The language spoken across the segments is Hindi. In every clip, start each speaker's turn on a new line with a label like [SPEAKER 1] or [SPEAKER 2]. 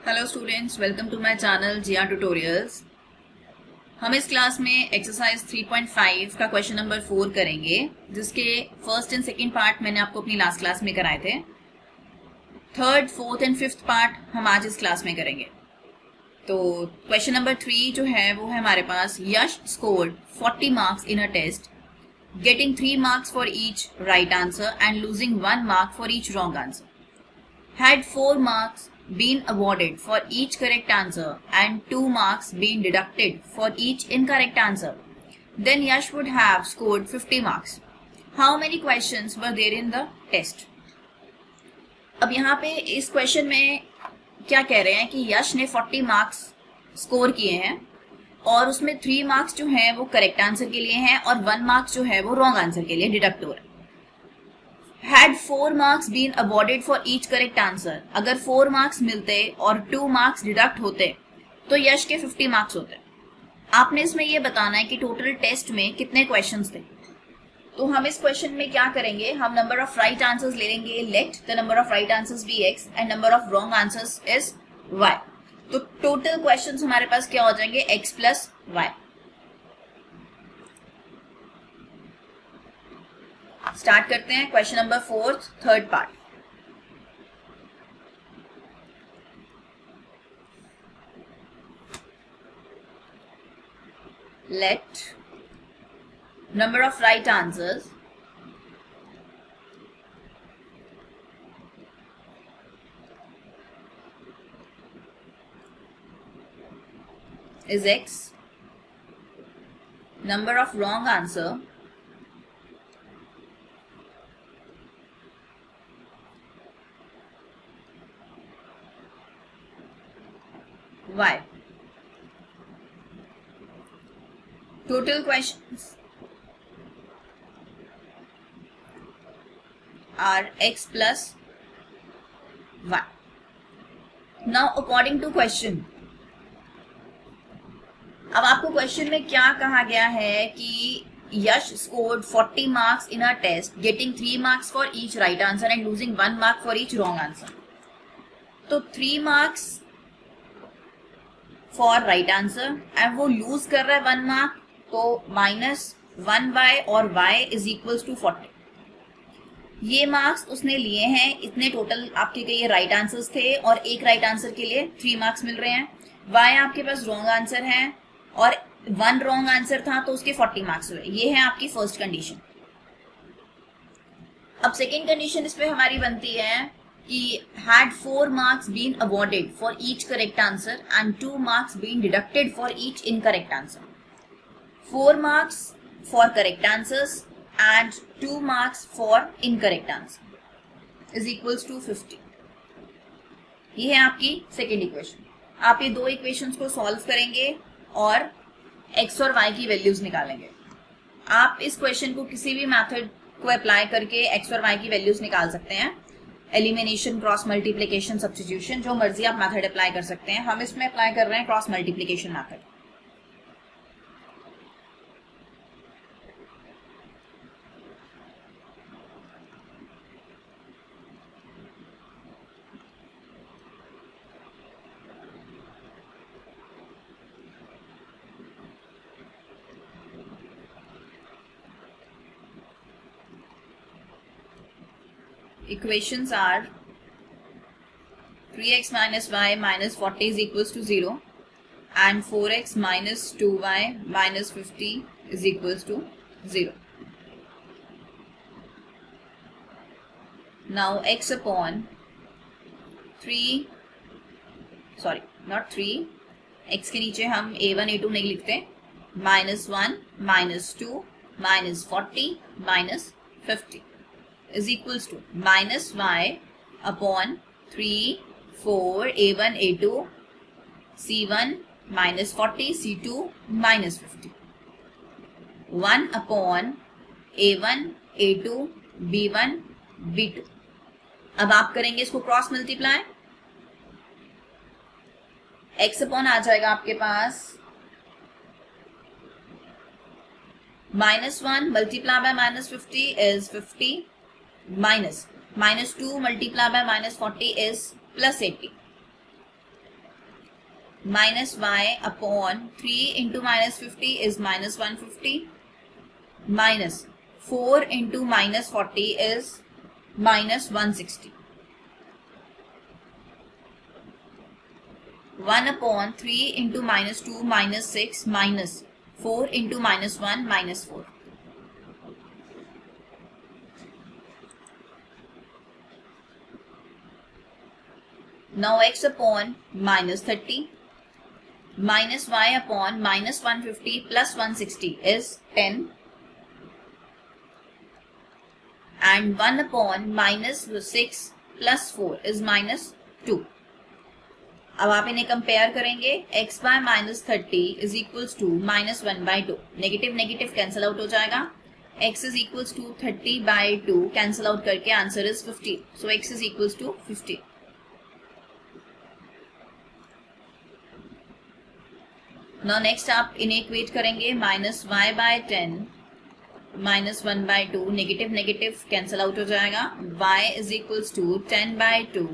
[SPEAKER 1] Hello students, welcome to my channel GR tutorials. हम इस क्लास में एक्सरसाइज 3.5 का क्वेश्चन नंबर 4 करेंगे, जिसके फर्स्ट एंड सेकंड पार्ट मैंने आपको अपनी लास्ट क्लास में कराए थे। Third, fourth and fifth part हम आज इस क्लास में करेंगे। तो क्वेश्चन नंबर 3 जो है वो है हमारे पास, Yash scored 40 marks in a test, getting 3 marks for each right answer and losing 1 mark for each wrong answer. Had 4 marks been awarded for each correct answer and 2 marks been deducted for each incorrect answer, then Yash would have scored 50 marks. How many questions were there in the test? अब यहाँ पे इस क्वेश्चन में क्या कह रहे हैं कि यश ने 40 मार्क्स स्कोर किए हैं और उसमें 3 मार्क्स जो हैं वो करेक्ट आंसर के लिए हैं और 1 मार्क्स जो है वो रॉन्ग आंसर के लिए डिडक्ट हो रहा है. Had 4 marks been awarded for each correct answer, अगर 4 मार्क्स मिलते और 2 मार्क्स डिडक्ट होते तो यश के 50 मार्क्स होते. आपने इसमें यह बताना है कि टोटल टेस्ट में कितने क्वेश्चंस थे. तो हम इस क्वेश्चन में क्या करेंगे, हम नंबर ऑफ राइट आंसर्स ले लेंगे. Let the number of right answers be x and number of wrong answers is y. तो टोटल क्वेश्चंस हमारे पास क्या हो जाएंगे, x प्लस y. स्टार्ट करते हैं question number 4, third part. Let number of right answers is x, number of wrong answer y. Total questions are x plus y. Now according to question, अब आपको क्वेश्चन में क्या कहा गया है कि Yash scored 40 marks in a test, getting 3 marks for each right answer and losing 1 mark for each wrong answer. तो 3 marks for right answer and वो लूज कर रहा है 1 मार्क, तो -1y और y इज इक्वल्स टू 40. ये मार्क्स उसने लिए हैं, इतने टोटल आपके के ये राइट आंसर्स थे और एक राइट आंसर के लिए 3 मार्क्स मिल रहे हैं. y आपके पास रॉन्ग आंसर है और 1 रॉन्ग आंसर था तो उसके 40 मार्क्स हुए. ये है आपकी फर्स्ट कंडीशन. अब सेकेंड कंडीशन इस पे हमारी बनती है कि had 4 marks been awarded for each correct answer and 2 marks been deducted for each incorrect answer. 4 marks for correct answers and 2 marks for incorrect answer is equals to 50. ये है आपकी सेकेंड इक्वेशन. आप ये दो इक्वेशंस को सॉल्व करेंगे और x और y की वैल्यूज निकालेंगे. आप इस क्वेश्चन को किसी भी मेथड को अप्लाई करके x और y की वैल्यूज निकाल सकते हैं. एलिमिनेशन, क्रॉस मल्टीप्लिकेशन, सब्स्टिट्यूशन, जो मर्जी आप मेथड अप्लाई कर सकते हैं. हम इसमें अप्लाई कर रहे हैं cross multiplication method. Equations are 3x minus y minus 40 is equals to 0 and 4x minus 2y minus 50 is equals to 0. Now x upon 3, sorry not 3, x के नीचे हम a1 a2 नहीं लिखते, -1 -2 -40 -50 is equals to -y upon 3 4 a1 a2 c1 -40 c2 -50 1 upon a1 a2 b1 b2. अब आप करेंगे इसको क्रॉस मल्टीप्लाई. x अपॉन आ जाएगा आपके पास -1 multiplied by -50 is 50 minus -2 multiplied by -40 is +80. minus y upon 3 into minus 50 is minus 150, minus 4 into minus 40 is minus 160. 1 upon 3 into minus 2 minus 6 minus 4 into minus 1 minus 4. Now x upon minus 30 minus y upon minus 150 plus 160 is 10 and 1 upon minus 6 plus 4 is minus 2. अब आप इन्हें कंपेयर करेंगे. x by minus 30 is equals to minus 1 by 2. Negative negative cancel out हो जाएगा. x is equals to 30 by 2 cancel out करके answer is 50. So x is equals to 50. Now next आप इन्हें इक्वेट करेंगे. Minus Y by 10 minus 1 by 2 negative negative cancel out हो जाएगा. y is equals to 10 by 2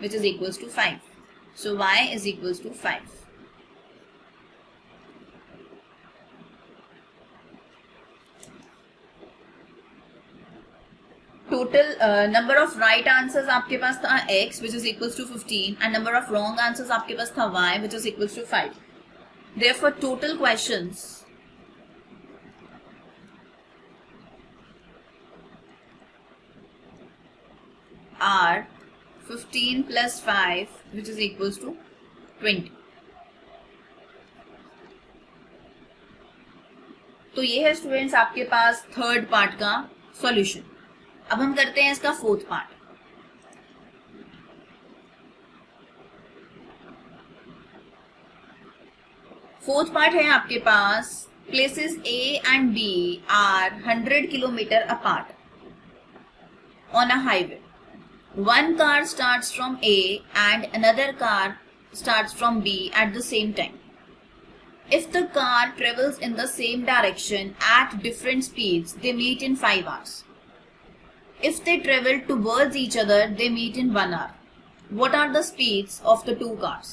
[SPEAKER 1] which is equals to 5. So y is equals to 5. Total number of right answers आपके पास था x which is equals to 15 and number of wrong answers आपके पास था y which is equals to 5. Therefore total questions are 15 plus 5 which is equals to 20. तो ये है स्टूडेंट्स आपके पास थर्ड पार्ट का सॉल्यूशन. अब हम करते हैं इसका फोर्थ पार्ट. फोर्थ पार्ट है आपके पास places A and B are 100 kilometer apart on a highway. One car starts from A and another car starts from B at the same time. If the car travels in the same direction at different speeds, they meet in 5 hours. If they travel towards each other, they meet in 1 hour. What are the speeds of the two cars?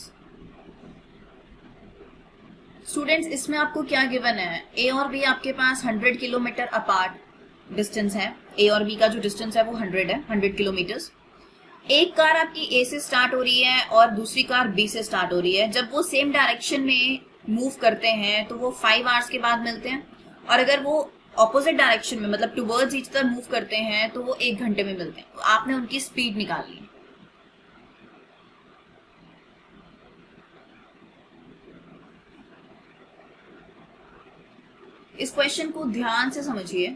[SPEAKER 1] Students इसमें आपको क्या गिवन है. A और B आपके पास 100 किलोमीटर अपार्ट डिस्टेंस है. A और B का जो डिस्टेंस है वो 100 है, 100 किलोमीटर्स. एक कार आपकी A से स्टार्ट हो रही है और दूसरी कार B से स्टार्ट हो रही है. जब वो सेम डायरेक्शन में मूव करते हैं तो वो 5 आवर्स के बाद मिलते हैं, और अगर वो ऑपोजिट डायरेक्शन में मतलब टुवर्ड्स ईच अदर मूव करते हैं तो वो 1 घंटे में मिलते हैं. तो आपने उनकी स्पीड निकाल ली. इस क्वेश्चन को ध्यान से समझिए.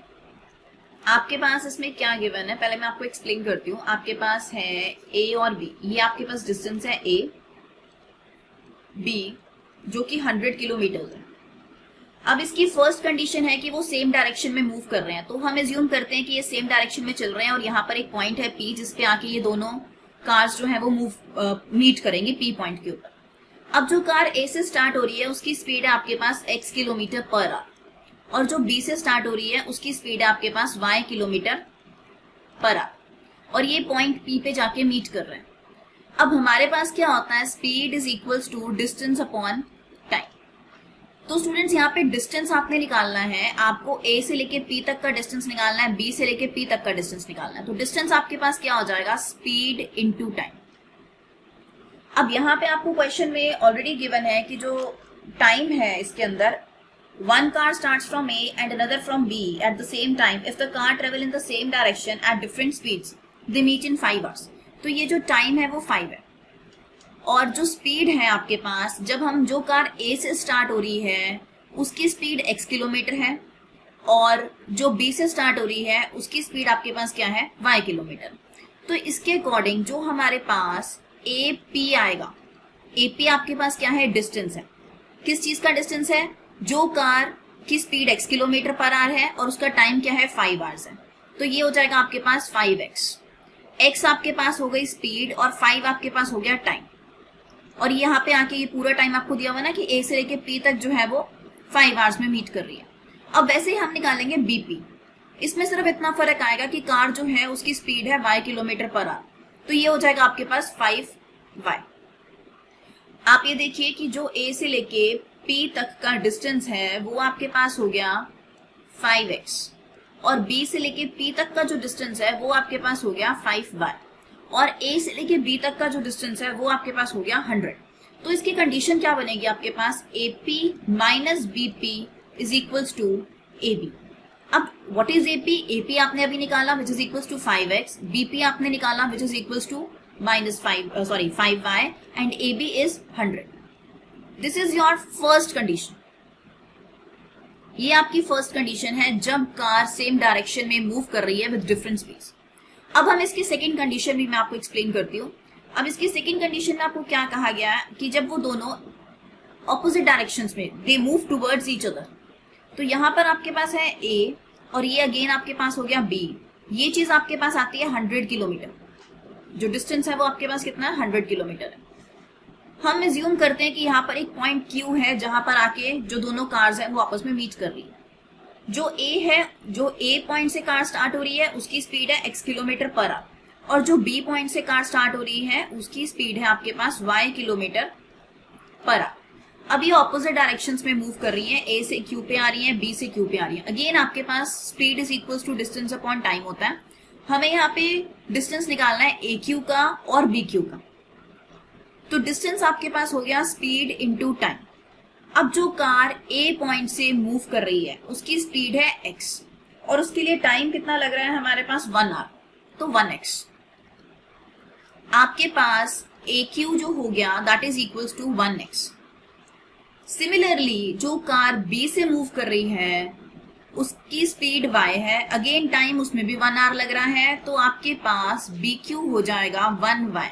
[SPEAKER 1] आपके पास इसमें क्या गिवन है पहले मैं आपको एक्सप्लेन करती हूँ. आपके पास है A और B. ये आपके पास डिस्टेंस है A, B जो कि 100 किलोमीटर है. अब इसकी फर्स्ट कंडीशन है कि वो सेम डायरेक्शन में मूव कर रहे हैं. तो हम एज्यूम करते हैं कि ये सेम डायरेक्शन में चल रहे हैं और यहाँ पर एक पॉइंट है P जिसपे आके ये दोनों कार्स जो है वो मीट करेंगे P पॉइंट के ऊपर. अब जो कार A से स्टार्ट हो रही है उसकी स्पीड है आपके पास x किलोमीटर पर आवर, और जो B से स्टार्ट हो रही है उसकी स्पीड है आपके पास y किलोमीटर पर आवर, और ये पॉइंट P पे जाके मीट कर रहे हैं. अब हमारे पास क्या होता है, speed is equals to distance upon time. तो स्टूडेंट्स यहाँ पे डिस्टेंस आपने निकालना है. आपको A से लेके P तक का डिस्टेंस निकालना है, B से लेके P तक का डिस्टेंस निकालना है. तो डिस्टेंस आपके पास क्या हो जाएगा, स्पीड इनटू टाइम. अब यहाँ पे आपको क्वेश्चन में ऑलरेडी गिवन है कि जो टाइम है इसके अंदर, one car starts from A and another from B at the same time. If the car travel in the same direction at different speeds, they meet in 5 hours. तो ये जो टाइम है वो 5 है, और जो स्पीड है आपके पास, जब हम जो कार A से स्टार्ट हो रही है उसकी स्पीड x किलोमीटर है, और जो B से स्टार्ट हो रही है उसकी स्पीड आपके पास क्या है, y किलोमीटर. तो इसके अकॉर्डिंग जो हमारे पास AP आएगा, AP आपके पास क्या है, डिस्टेंस है. किस चीज का डिस्टेंस है, जो कार की speed x kilometre per our है और उसका टाइम क्या है, 5 आवर्स है. तो ये हो जाएगा आपके पास 5x. x आपके पास हो गई स्पीड और 5 आपके पास हो गया टाइम, और यहाँ पे आके ये पूरा टाइम आपको दिया हुआ ना कि A से लेके P तक जो है वो 5 आवर्स में मीट कर रही है. अब वैसे ही हम निकालेंगे BP. इसमें सिर्फ इतना फर्क आएगा कि कार जो है उसकी स्पीड है y किलोमीटर पर आवर, तो ये हो जाएगा आपके पास 5y. आप ये देखिए कि जो A से लेके P तक का डिस्टेंस है वो आपके पास हो गया 5x और B से लेके P तक का जो डिस्टेंस है वो आपके पास हो गया 5y और A से लेके B तक का जो डिस्टेंस है वो आपके पास हो गया 100। तो इसकी कंडीशन क्या बनेगी आपके पास, AP minus BP is equals to AB। अब व्हाट इज AP? AP आपने अभी निकाला which is equals to 5x, BP आपने निकाला which is equals to -5y and AB is 100। This is your first condition. ये आपकी फर्स्ट कंडीशन है जब कार सेम डायरेक्शन में मूव कर रही है विद डिफरेंट स्पीड। अब हम इसकी सेकंड कंडीशन भी मैं आपको एक्सप्लेन करती हूँ। अब इसकी सेकंड कंडीशन में आपको क्या कहा गया है कि जब वो दोनों ऑपोजिट डायरेक्शंस में they move towards each other, तो यहाँ पर आपके पास है A और ये अगेन आपके पास हो गया B। ये चीज आपके पास आती है 100 किलोमीटर, जो डिस्टेंस है वो आपके पास कितना है, 100 किलोमीटर है। हम एज्यूम करते हैं कि यहाँ पर एक पॉइंट Q है जहां पर आके जो दोनों कार्स हैं वो आपस में मीट कर रही है। जो A है, जो A पॉइंट से कार स्टार्ट हो रही है उसकी स्पीड है x किलोमीटर पर आवर और जो B पॉइंट से कार स्टार्ट हो रही है उसकी स्पीड है आपके पास y किलोमीटर पर आवर। अब ये ऑपोजिट डायरेक्शंस में मूव कर रही है, A से Q पे आ रही है, B से Q पे आ रही है। अगेन आपके पास speed is equals to distance upon time होता है। हमें यहाँ पे डिस्टेंस निकालना है AQ का और BQ का। तो डिस्टेंस आपके पास हो गया स्पीड इनटू टाइम। अब जो कार A पॉइंट से मूव कर रही है उसकी स्पीड है x और उसके लिए टाइम कितना लग रहा है हमारे पास 1 आवर, तो 1x। आपके पास AQ जो हो गया that is equals to 1x। Similarly जो कार B से मूव कर रही है उसकी स्पीड y है, अगेन टाइम उसमें भी 1 आवर लग रहा है, तो आपके पास BQ हो जाएगा 1y।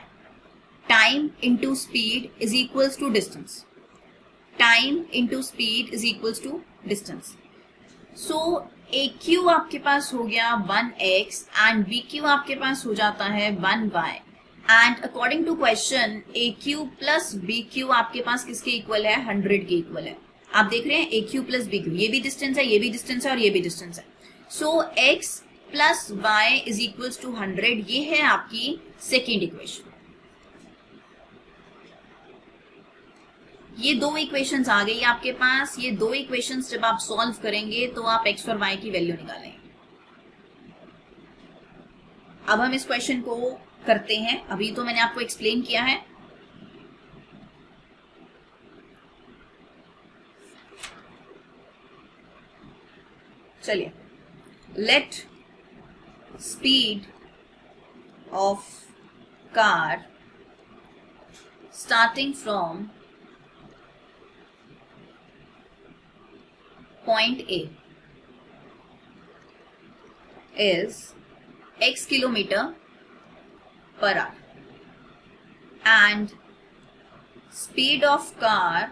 [SPEAKER 1] Time into speed is equals to distance, time into speed is equals to distance. So AQ आपके पास हो गया 1x एंड BQ आपके पास हो जाता है 1y and according to question AQ plus BQ आपके पास किसके इक्वल है, 100 के इक्वल है। आप देख रहे हैं AQ प्लस BQ, ये भी डिस्टेंस है, ये भी डिस्टेंस है और ये भी डिस्टेंस है। So x plus y is equals to 100, ये है आपकी सेकेंड इक्वेशन। ये दो इक्वेशंस आ गई आपके पास। ये दो इक्वेशंस जब आप सॉल्व करेंगे तो आप x और y की वैल्यू निकालेंगे। अब हम इस क्वेश्चन को करते हैं। अभी तो मैंने आपको एक्सप्लेन किया है। चलिए, let speed of car starting from point A is x kilometer per hour and speed of car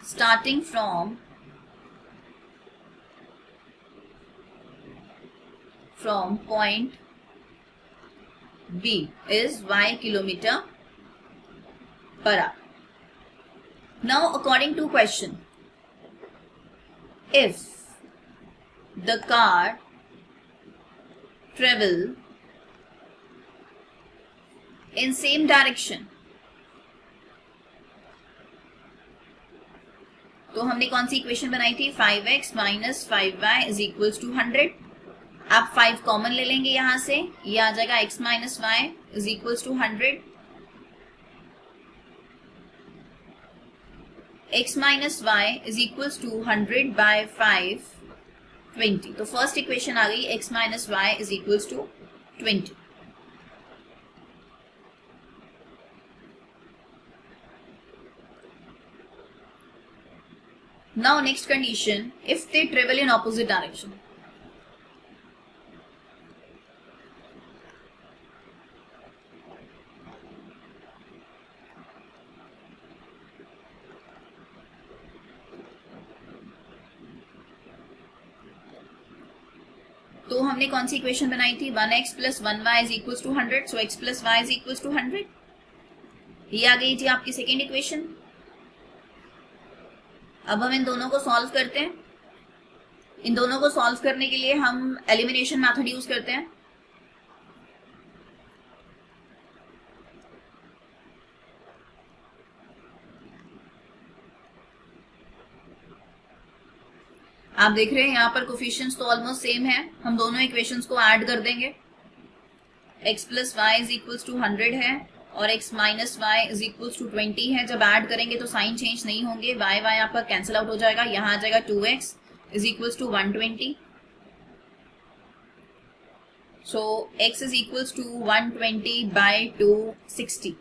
[SPEAKER 1] starting from point B is y kilometer per hour. Now according to question, if the car travel in same direction, तो हमने कौन सी इक्वेशन बनाई थी, 5x minus 5y is equals to 100। आप 5 कॉमन ले लेंगे यहां से, ये आ जाएगा x minus Y is equals to 100। x minus Y is equals to 100 by 5 20। तो फर्स्ट इक्वेशन आ गई x minus Y is equals to 20। Now next condition, if they travel in opposite direction. तो हमने कौन सी इक्वेशन बनाई थी, 1x plus 1y is equals to 100। So x plus Y is equals to 100। ये आ गई थी आपकी सेकेंड इक्वेशन। अब हम इन दोनों को सॉल्व करते हैं। इन दोनों को सॉल्व करने के लिए हम एलिमिनेशन मेथड यूज करते हैं। आप देख रहे हैं यहाँ पर कोफिशिएंट्स तो ऑलमोस्ट सेम है, हम दोनों इक्वेशंस को ऐड कर देंगे। x plus Y is equals to 100 है और x minus Y is equals to 20 है। जब ऐड करेंगे तो साइन चेंज नहीं होंगे, y y आपका कैंसिल आउट हो जाएगा, यहाँ आ जाएगा 2x is equals to 120। So x is equals to 120 by 260।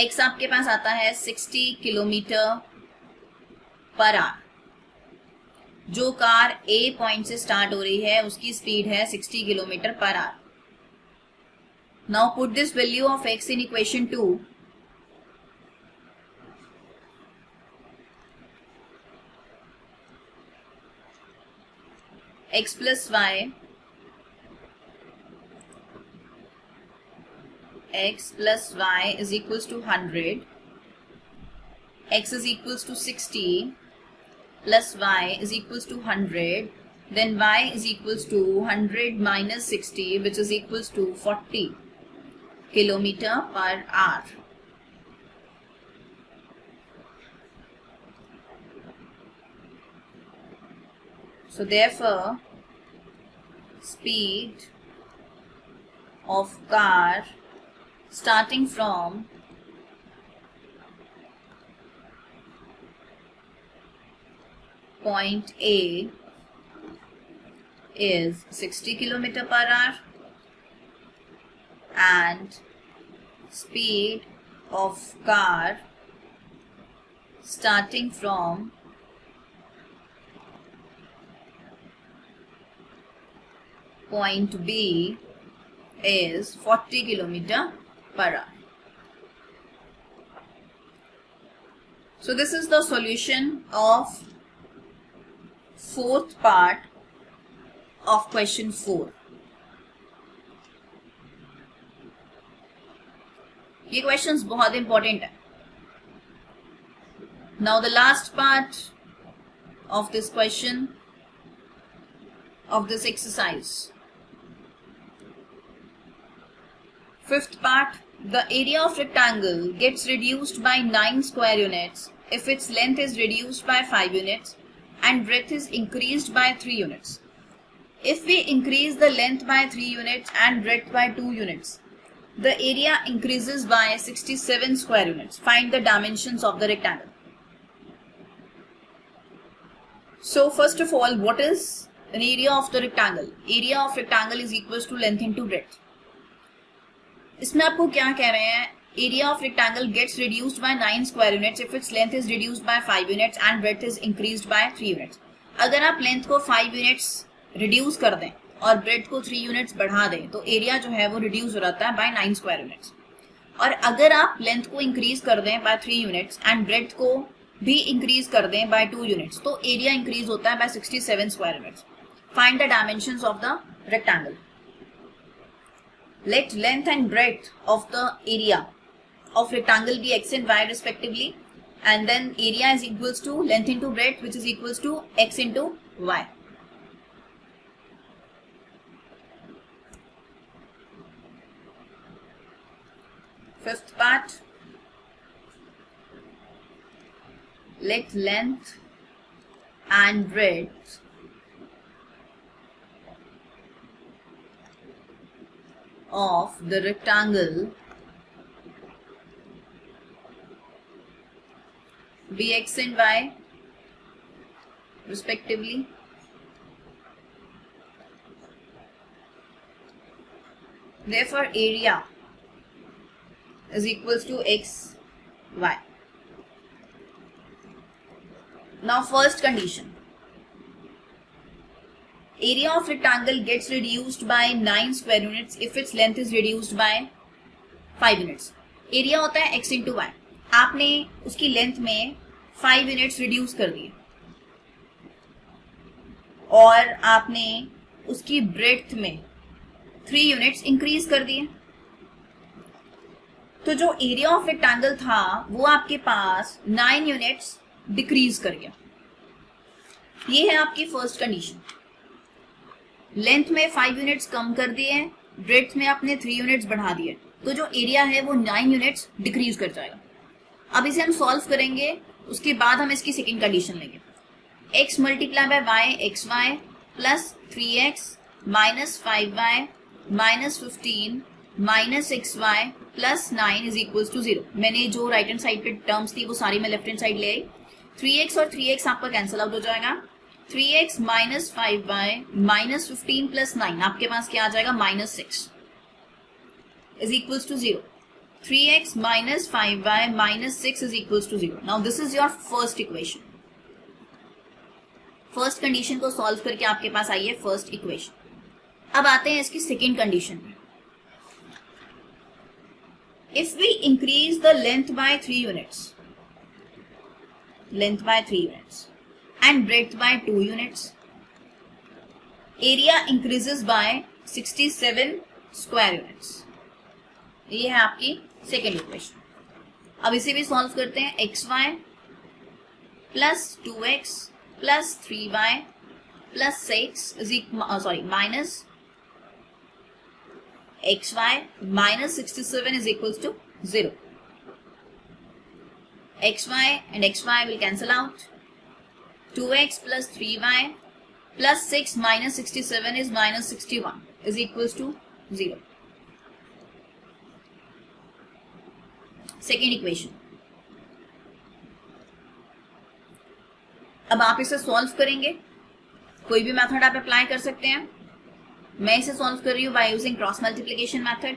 [SPEAKER 1] x आपके पास आता है 60 किलोमीटर पर आवर। जो कार A पॉइंट से स्टार्ट हो रही है उसकी स्पीड है 60 kilometre per hour. Now put this value of x in equation 2। x plus Y, x plus Y is equals to 100, x is equals to 60 plus y is equals to 100, then y is equals to 100 minus 60 which is equals to 40 kilometer per hour. So therefore speed of car starting from point A is 60 kilometer per hour and speed of car starting from point B is 40 kilometer per hour. So this is the solution of fourth part of question 4. ये questions बहुत important है. Now the last part of this question of this exercise. Fifth part, the area of rectangle gets reduced by 9 square units if its length is reduced by 5 units and breadth is increased by 3 units. If we increase the length by 3 units and breadth by 2 units, the area increases by 67 square units. Find the dimensions of the rectangle. So first of all, what is an area of the rectangle? Area of rectangle is equals to length into breadth. इसमें आपको क्या कह रहे हैं? Area of rectangle gets reduced by 9 square units if its length is reduced by 5 units and breadth is increased by 3 units. अगर आप लेंथ को 5 यूनिट्स रिड्यूस कर दें और ब्रेथ को 3 यूनिट्स बढ़ा दें तो एरिया जो है वो रिड्यूस हो जाता है बाय 9 स्क्वायर यूनिट्स. और अगर आप लेंथ को इंक्रीज कर दें बाय 3 यूनिट्स एंड ब्रेथ को भी इंक्रीज कर दें बाय 2 यूनिट्स तो एरिया इंक्रीज होता है by 67 square units. Find the dimensions of the rectangle. Let length and breadth of the area of rectangle be x and y respectively, and then area is equals to length into breadth, which is equals to x into y. Fifth part, let length and breadth of the rectangle be x and y respectively. Therefore area is equals to x, y. Now first condition, area of rectangle gets reduced by 9 square units if its length is reduced by 5 units. Area होता है x into y. आपने उसकी लेंथ में 5 यूनिट्स रिड्यूस कर दिए और आपने उसकी ब्रेड्थ में 3 यूनिट्स इंक्रीज कर दिए तो जो एरिया ऑफ रेक्टेंगल था वो आपके पास 9 यूनिट्स डिक्रीज कर गया. ये है आपकी फर्स्ट कंडीशन. लेंथ में 5 यूनिट्स कम कर दिए, ब्रेड्थ में आपने 3 यूनिट्स बढ़ा दिए तो जो एरिया है वो 9 यूनिट्स डिक्रीज कर जाएगा. अब इसे हम सॉल्व करेंगे, उसके बाद हम इसकी सेकंड कंडीशन लेंगे. x multiply by Y X Y plus 3x minus 5y minus 15 minus x Y plus 9 is equals to 0। मैंने जो राइट हैंड साइड पे टर्म्स थी वो सारी मैं लेफ्ट हैंड साइड ले आई। 3x और 3x आपका कैंसिल आउट हो जाएगा। 3x minus 5y minus 15 plus 9 आपके पास क्या आ जाएगा, minus 6 is equals to 0। 3x minus 5y minus 6 is equals to 0. Now this is your first equation. First condition को सॉल्व करके आपके पास आई है फर्स्ट इक्वेशन। अब आते हैं इसकी सेकेंड कंडीशन में। If we increase the length by 3 units, length by 3 units and breadth by 2 units, area increases by 67 square units. ये है आपकी सेकेंड इक्वेशन। अब इसे भी सॉल्व करते हैं। X Y plus 2x plus 3y plus 6 minus x y minus 67 is equals to 0। X y and x y will cancel out. 2x plus 3y plus 6 minus 67 is minus 61 is equals to 0। Second equation. अब आप इसे सॉल्व करेंगे, कोई भी मेथड आप अप्लाई कर सकते हैं। मैं इसे सॉल्व कर रही हूं by using cross multiplication method.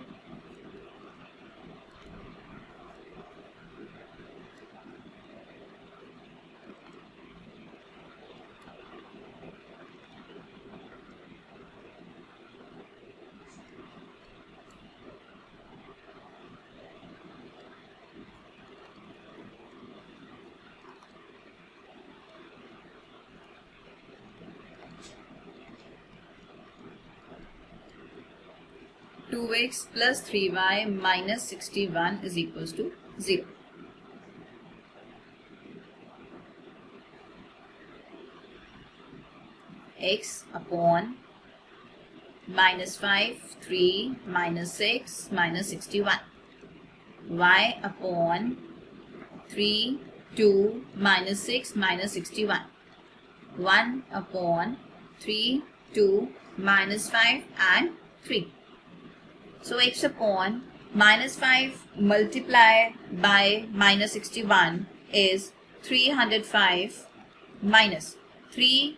[SPEAKER 1] Two x plus 3y minus 61 is equals to 0. x upon minus 5, 3, minus 6, minus 61. y upon 3, 2, minus 6, minus 61. 1 upon 3, 2, minus 5 and 3. So x upon minus 5 multiplied by minus 61 is 305 minus 3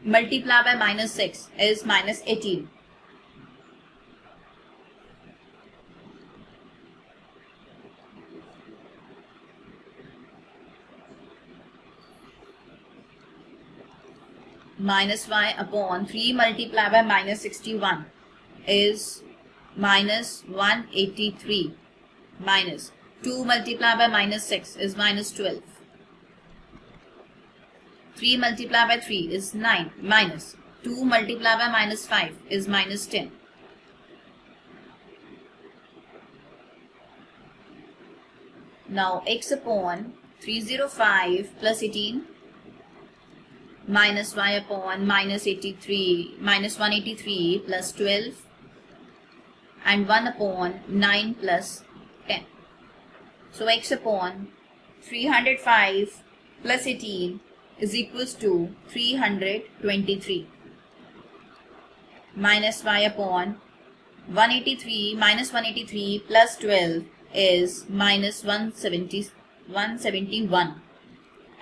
[SPEAKER 1] multiplied by minus 6 is minus 18. Minus y upon 3 multiplied by minus 61 is minus 183 minus 2 multiplied by minus 6 is minus 12. 3 multiplied by 3 is 9 minus 2 multiplied by minus 5 is minus 10. Now x upon 305 plus 18 minus y upon minus 183 plus 12 and 1 upon 9 plus 10. So x upon 305 plus 18 is equals to 323 minus y upon 183 plus 12 is minus 171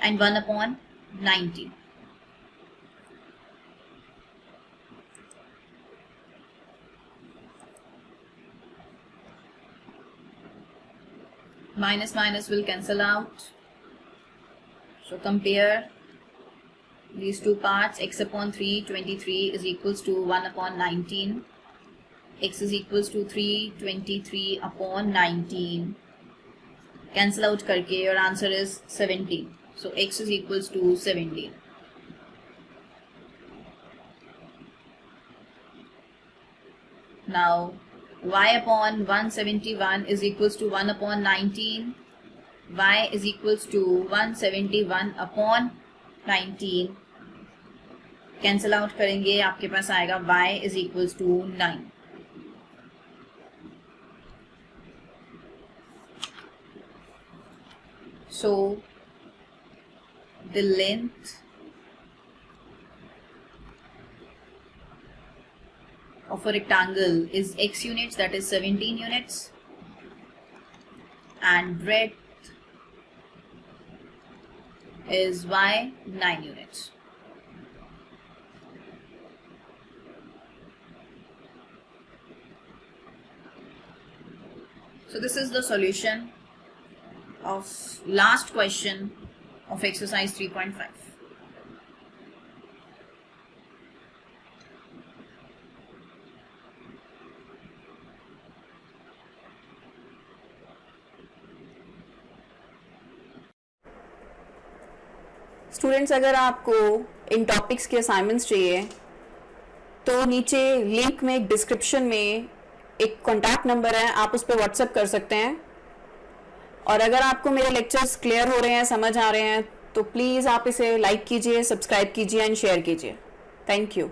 [SPEAKER 1] and 1 upon 90. Minus minus will cancel out. So compare these two parts. X upon 323 is equals to 1 upon 19. X is equals to 323 upon 19. Cancel out karke your answer is 17. So x is equals to 17. Now y upon 171 is equals to 1 upon 19. Y is equals to 171 upon 19. Cancel out करेंगे, आपके पास आएगा y is equals to 9. So the length of a rectangle is x units, that is 17 units, and breadth is y, 9 units. So this is the solution of last question of exercise 3.5.
[SPEAKER 2] Students, अगर आपको इन टॉपिक्स के असाइनमेंट्स चाहिए तो नीचे लिंक में डिस्क्रिप्शन में एक कॉन्टैक्ट नंबर है, आप उस पर व्हाट्सएप कर सकते हैं। और अगर आपको मेरे लेक्चर्स क्लियर हो रहे हैं, समझ आ रहे हैं, तो प्लीज़ आप इसे लाइक कीजिए, सब्सक्राइब कीजिए एंड शेयर कीजिए। Thank you.